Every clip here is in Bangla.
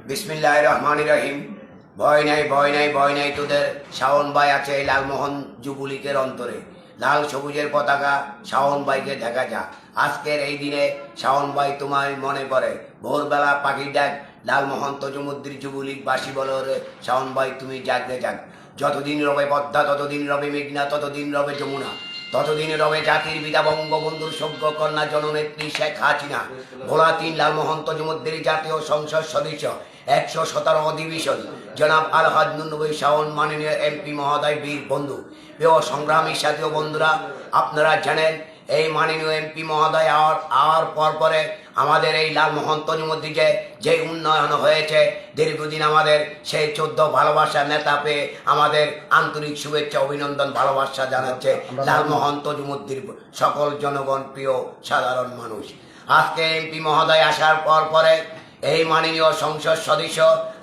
বিসমিল্লাহির রহমানির রহিম। ভয় নাই ভয় নাই ভয় নাই তোদের। শাওন ভাই আছে এই লালমোহন যুবলীগের অন্তরে। লাল সবুজের পতাকা শাওন ভাইকে দেখা যা। আজকের এই দিনে শাওন ভাই তোমার মনে পড়ে। ভোরবেলা পাখির ডাক লালমোহন তজুমুদ্দির যুবলীগ বাসী বলো রে শাওন ভাই তুমি জাগলে জাগ। যতদিন রবে পদ্মা, ততদিন রবে মেঘনা, ততদিন রবে যমুনা, ততদিন রবে জাতির পিতা বঙ্গবন্ধুর সভ্য কন্যা জননেত্রী শেখ হাসিনা। ভোলা ৩ লালমোহন তজুমুদ্দির জাতীয় সংসদ সদস্য ১১৭ অধিবেশন জনাব আলহাজ নুরনবী শাওন মাননীয় এমপি মহোদয় বীর বন্ধু প্রিয় সংগ্রামী সাথী বন্ধুরা, আপনারা জানেন এই মাননীয় এমপি মহোদয় আওয়ার পরে আমাদের এই লালমোহন তজুমুদ্দির যে উন্নয়ন হয়েছে, দীর্ঘদিন আমাদের সেই ১৪ ভালোবাসা নেতা পেয়ে আমাদের আন্তরিক শুভেচ্ছা অভিনন্দন ভালোবাসা জানাচ্ছে লালমোহন তজুমুদ্দির সকল জনগণ প্রিয় সাধারণ মানুষ। আজকে এমপি মহোদয় আসার পরে এই মাননীয় সংসদ সদস্য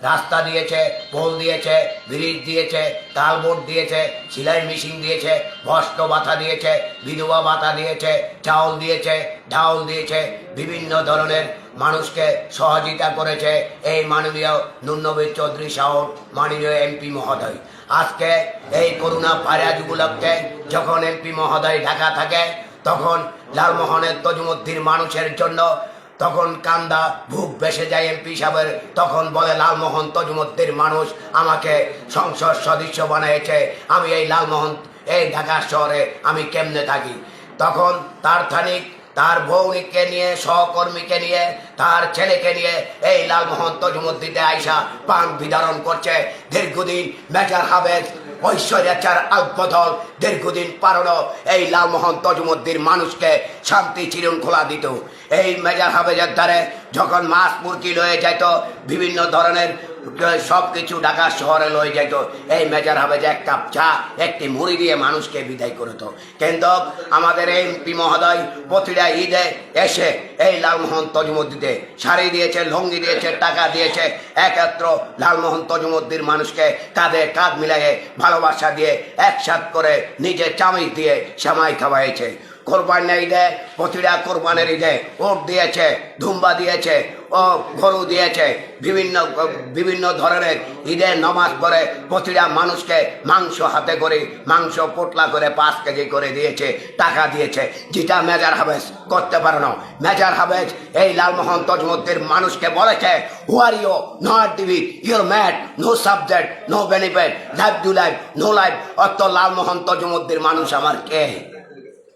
রাস্তা দিয়েছে, পোল দিয়েছে, ব্রিজ দিয়েছে, কালবোর্ড দিয়েছে, সেলাই মেশিন দিয়েছে, বস্ত্র ভাতা দিয়েছে, বিধবা ভাতা দিয়েছে, চাউল দিয়েছে, ঢাউল দিয়েছে, বিভিন্ন ধরনের মানুষকে সহযোগিতা করেছে এই মাননীয় নুরনবী চৌধুরী শাওন মাননীয় এমপি মহোদয়। আজকে এই করোনা ভাইরাস উপলক্ষে যখন এমপি মহোদয় ঢাকা থাকে তখন লালমোহনের তজুমুদ্দির মানুষের জন্য তখন কান্দা বুক বেসে যায় এমপি সাহেবের। তখন বলে লালমোহন তজুমুদ্দির মানুষ আমাকে সংসদ সদস্য বানিয়েছে, আমি এই লালমোহন এই ঢাকা শহরে আমি কেমনে থাকি। তখন তার থানিক তার ভৌনিককে নিয়ে, সহকর্মীকে নিয়ে, তার ছেলেকে নিয়ে এই লালমোহন তজুমুদ্দিতে আইসা পান বিতরণ করছে। দীর্ঘদিন মেজর হাফেজ ঐশ্বর্যাচার আলবদল দীর্ঘদিন পারলো এই লালমোহন তজুমুদ্দির মানুষকে শান্তি শৃঙ্খলা দিত। এই মেজর হাফেজের দ্বারে যখন মাছ মুরগি লয়ে যাইত, বিভিন্ন ধরনের সব কিছু ঢাকা শহরে লয়ে যাইত, এই মেজর হাফেজ এক কাপ চা একটি মুড়ি দিয়ে মানুষকে বিদায় করত। কিন্তু আমাদের এই এমপি মহোদয় প্রতিটা ঈদে এসে এই লালমোহন তজুমুদ্দিতে শাড়ি দিয়েছে, লুঙ্গি দিয়েছে, টাকা দিয়েছে, একত্র লালমোহন তজুমুদ্দির মানুষকে কাঁধে কাঁধ মিলিয়ে ভালোবাসা দিয়ে একসাথ করে নিজে চামিচ দিয়ে সেমাই খাওয়াইছে। কোরবানির ঈদে প্রতিটা কোরবানের ঈদে ওট দিয়েছে, ধুম্বা দিয়েছে ও গরু দিয়েছে, বিভিন্ন ধরনের ঈদের নামাজ পড়ে প্রতিটা মানুষকে মাংস হাতে করে মাংস পোটলা করে 5 কেজি করে দিয়েছে, টাকা দিয়েছে, যেটা মেজর হাফেজ করতে পারে না। মেজর হাফেজ এই লালমোহন তজুমুদ্দির মানুষকে বলেছে who are you not DV your mad no subject no benefit life to life no life. অত লালমোহন তজুমুদ্দির মানুষ আমার কে?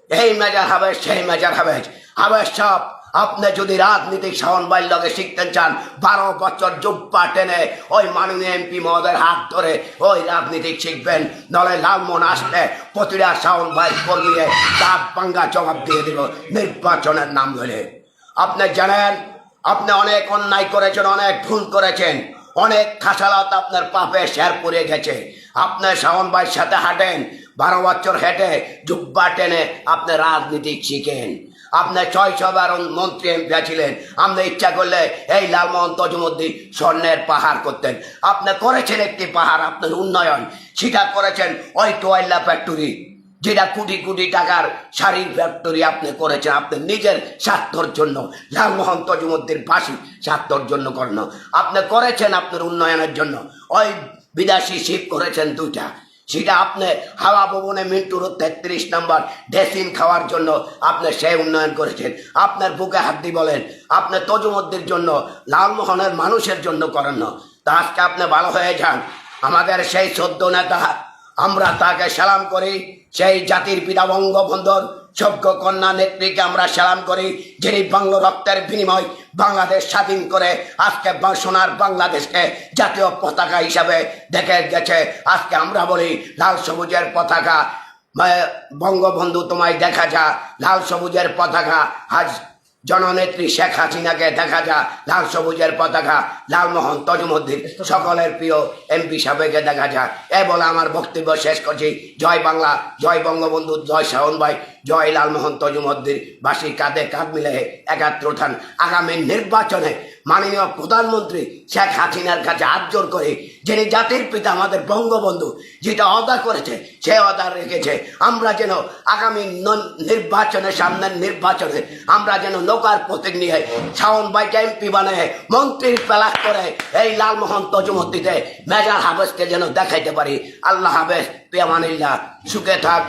এই মেজর হাফেজ সেই মেজর হাফেজ। হাফেজ সাহেব আপনি যদি রাজনীতিক শাওন ভাইয়ের লগে শিখতে চান, 12 বছর জুব্বা টেনে ওই মাননীয় এমপি মহোদয়ের হাত ধরে ওই রাজনীতিক শিখবেন। নলে লালমোহন আসলে প্রতিটা শাওন ভাই কর্মীকে দাঁত ভাঙ্গা জবাব দিয়ে দিব নির্বাচনের নাম ধরে। আপনি জানেন আপনি অনেক অন্যায় করেছেন, অনেক ভুল করেছেন, অনেক খাসালত আপনার পাপে শের পড়ে গেছে। আপনি শাওন ভাইয়ের সাথে হাঁটেন, 12 বছর হেঁটে জুব্বা টেনে আপনি রাজনীতিক শিখেন। আপনি 600 বার মন্ত্রী এমপি ছিলেন। আপনি ইচ্ছা করলে এই লালমোহন তজুমুদ্দিন স্বর্ণের পাহাড় করতেন। আপনি করেছেন একটি পাহাড়, আপনার উন্নয়ন সেটা করেছেন ওই টোয়াইল্লা ফ্যাক্টরি, যেটা কোটি কোটি টাকার শাড়ির ফ্যাক্টরি আপনি করেছেন আপনার নিজের স্বার্থর জন্য, লালমোহন তজুমুদ্দিন বাসী স্বার্থর জন্য করেন। আপনি করেছেন আপনার উন্নয়নের জন্য। ওই বিদেশি শিপ করেছেন 2টা, সেটা আপনি হাওয়া ভবনে মিন্টুর 33 নম্বর ডেসিন খাওয়ার জন্য আপনি সেই উন্নয়ন করেছেন। আপনার বুকে হাত দিয়ে বলেন আপনি তজুমুদ্দির জন্য, লালমোহনের মানুষের জন্য করেন না। তা আজকে আপনি ভালো হয়ে যান। আমাদের সেই 14 নেতা আমরা তাকে সালাম করি, সেই জাতির পিতা বঙ্গবন্ধুর সভ্য কন্যা নেত্রীকে আমরা সালাম করি, যিনি বাংলা রক্তের বিনিময় বাংলাদেশ স্বাধীন করে আজকে সোনার বাংলাদেশকে জাতীয় পতাকা হিসাবে দেখে গেছে। আজকে আমরা বলি লাল সবুজের পতাকা, বঙ্গবন্ধু তোমায় দেখা যা, লাল সবুজের পতাকা আজ জননেত্রী শেখ হাসিনাকে দেখা যা, লাল সবুজের পতাকা লালমোহন তজুমুদ্দিন সকলের প্রিয় এমপি সাহেবকে দেখা যা। এ বলে আমার বক্তব্য শেষ করছি। জয় বাংলা, জয় বঙ্গবন্ধু, জয় শাওন ভাই, জয় লালমোহন তজুমুদ্দিন বাসী কাঁধে কাঁধ মিলে একাত্র থান। আগামী নির্বাচনে মাননীয় প্রধানমন্ত্রী শেখ হাসিনার কাছে হাত জোর করে যিনি জাতির পিতা আমাদের বঙ্গবন্ধু যেটা অদা করেছে সে অদা রেখেছে। আমরা যেন আগামী নির্বাচনের সামনের নির্বাচনে আমরা যেন নৌকার প্রতীক নিয়ে শাওন ভাইকে এমপি বানিয়ে মন্ত্রীর প্লাস করে এই লালমোহন তজুমদ্দিতে মেজর হাফেজকে যেন দেখাইতে পারি। আল্লাহ হাফেজ, পিয়ামানিল্লাহ, সুখে থাক।